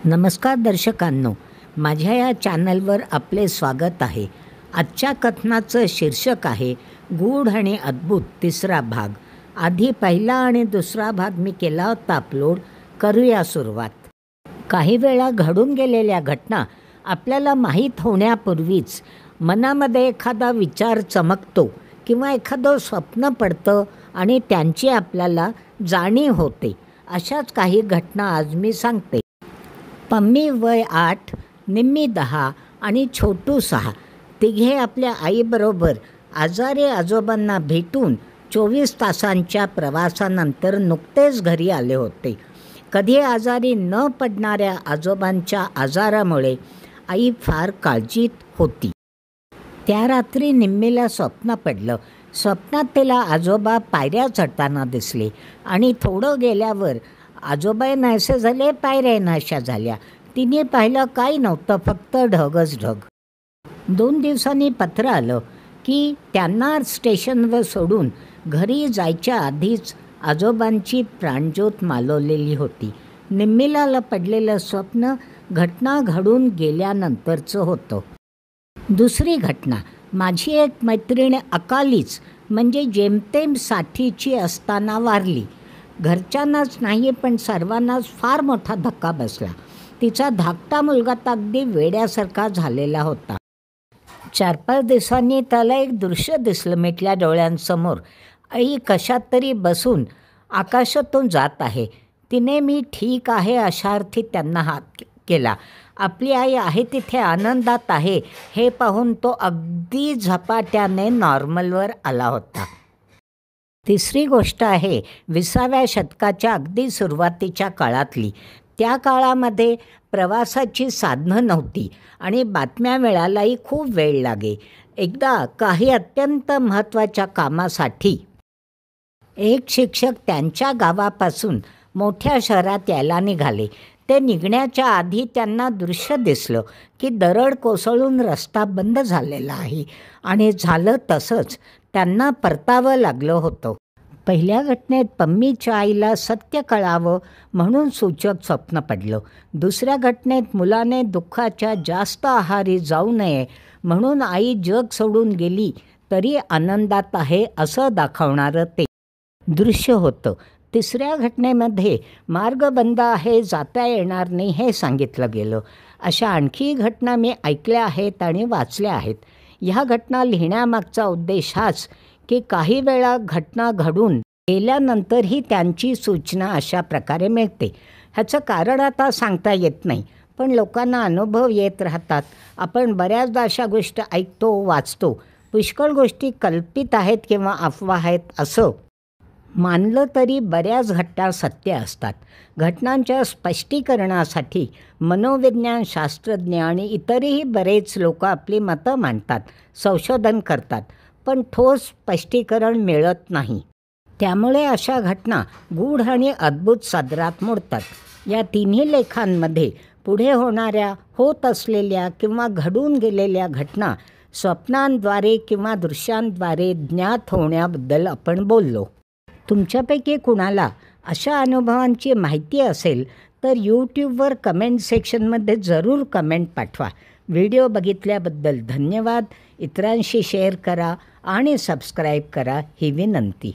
नमस्कार दर्शकांनो, माझ्या या चॅनलवर आपले स्वागत आहे. आजच्या कथनाचं शीर्षक आहे गूढ आणि अद्भुत तिसरा भाग. आधी पहिला आणि दुसरा भाग मी केला होता अपलोड. करूया सुरुवात. काही वेळा घडून गेलेल्या घटना आपल्याला माहीत होण्यापूर्वीच मनामध्ये एखादा विचार चमकतो किंवा एखादं स्वप्न पडतं आणि त्यांची आपल्याला जाणीव होते. अशाच काही घटना आज मी सांगते. पम्मी वय 8, निम्मी 10 आणि छोटू 6 तिघे आपल्या आईबरोबर आजारी आजोबांना भेटून 24 तासांच्या प्रवासानंतर नुकतेच घरी आले होते. कधी आजारी न पडणाऱ्या आजोबांच्या आजारामुळे आई फार काळजीत होती. त्या रात्री निम्मीला स्वप्न पडलं. स्वप्नात तिला आजोबा पायऱ्या चढताना दिसले आणि थोडं गेल्यावर आजोबा नाहीसे झाले, पायऱ्या नाहीशा झाल्या. तिने पाहिलं काही नव्हतं, फक्त ढगच ढग. 2 दिवसांनी पत्र आलं की त्यांना स्टेशनवर सोडून घरी जायच्या आधीच आजोबांची प्राणज्योत मालवलेली होती. निम्मीला पडलेलं स्वप्न घटना घडून गेल्यानंतरचं होतं. दुसरी घटना. माझी एक मैत्रीण अकालीच म्हणजे जेमतेम 60ची असताना वारली. घरच्यांनाच नाही पण सर्वांनाच फार मोठा धक्का बसला. तिचा धाकटा मुलगा तर अगदी वेड्यासारखा झालेला होता. 4-5 दिवसांनी त्याला एक दृश्य दिसलं मिटल्या डोळ्यांसमोर. आई कशात तरी बसून आकाशातून जात आहे. तिने मी ठीक आहे अशा अर्थी त्यांना हात केला. आपली आई आहे तिथे आनंदात आहे हे पाहून तो अगदी झपाट्याने नॉर्मलवर आला होता. तिसरी गोष्ट आहे 20व्या शतकाच्या अगदी सुरुवातीच्या काळातली. त्या काळामध्ये प्रवासाची साधनं नव्हती आणि बातम्या मिळायलाही खूप वेळ लागे. एकदा काही अत्यंत महत्त्वाच्या कामासाठी एक शिक्षक त्यांच्या गावापासून मोठ्या शहरात यायला निघाले. ते निघण्याच्या आधी त्यांना दृश्य दिसलं की दरड कोसळून रस्ता बंद झालेला आहे आणि झालं तसंच त्यांना परतावं लागलं होतं. पहिल्या घटनेत पम्मीच्या आईला सत्य कळावं म्हणून सूचक स्वप्न पडलं. दुसऱ्या घटनेत मुलाने दुःखाच्या जास्त आहारी जाऊ नये म्हणून आई जग सोडून गेली तरी आनंदात आहे असं दाखवणारं ते दृश्य होतं. तिसऱ्या घटनेमध्ये मार्ग बंद आहे, जाता येणार नाही हे सांगितलं गेलं. अशा आणखी घटना मी ऐकल्या आहेत आणि वाचल्या आहेत. ह्या घटना लिहिण्यामागचा उद्देश हाच की काही वेळा घटना घडून गेल्यानंतरही त्यांची सूचना अशा प्रकारे मिळते. ह्याचं कारण आता सांगता येत नाही, पण लोकांना अनुभव येत राहतात. आपण बऱ्याचदा अशा गोष्टी ऐकतो, वाचतो. पुष्कळ गोष्टी कल्पित आहेत किंवा अफवा आहेत असं मानलं तरी बऱ्याच घटना सत्य असतात. घटनांच्या स्पष्टीकरणासाठी मनोविज्ञान शास्त्रज्ञ आणि इतरही बरेच लोक आपली मतं मांडतात, संशोधन करतात, पण ठोस स्पष्टीकरण मिळत नाही. त्यामुळे अशा घटना गूढ आणि अद्भुत सदरात मोडतात. या तिन्ही लेखांमध्ये पुढे होणाऱ्या, होत असलेल्या किंवा घडून गेलेल्या घटना स्वप्नांद्वारे किंवा दृश्यांद्वारे ज्ञात होण्याबद्दल आपण बोललो. तुमच्यापैकी कुणाला अशा अनुभवांची माहिती असेल तर यूट्यूबवर कमेंट सेक्शनमध्ये जरूर कमेंट पाठवा. व्हिडिओ बघितल्याबद्दल धन्यवाद. इतरांशी शेअर करा आणि सबस्क्राईब करा ही विनंती.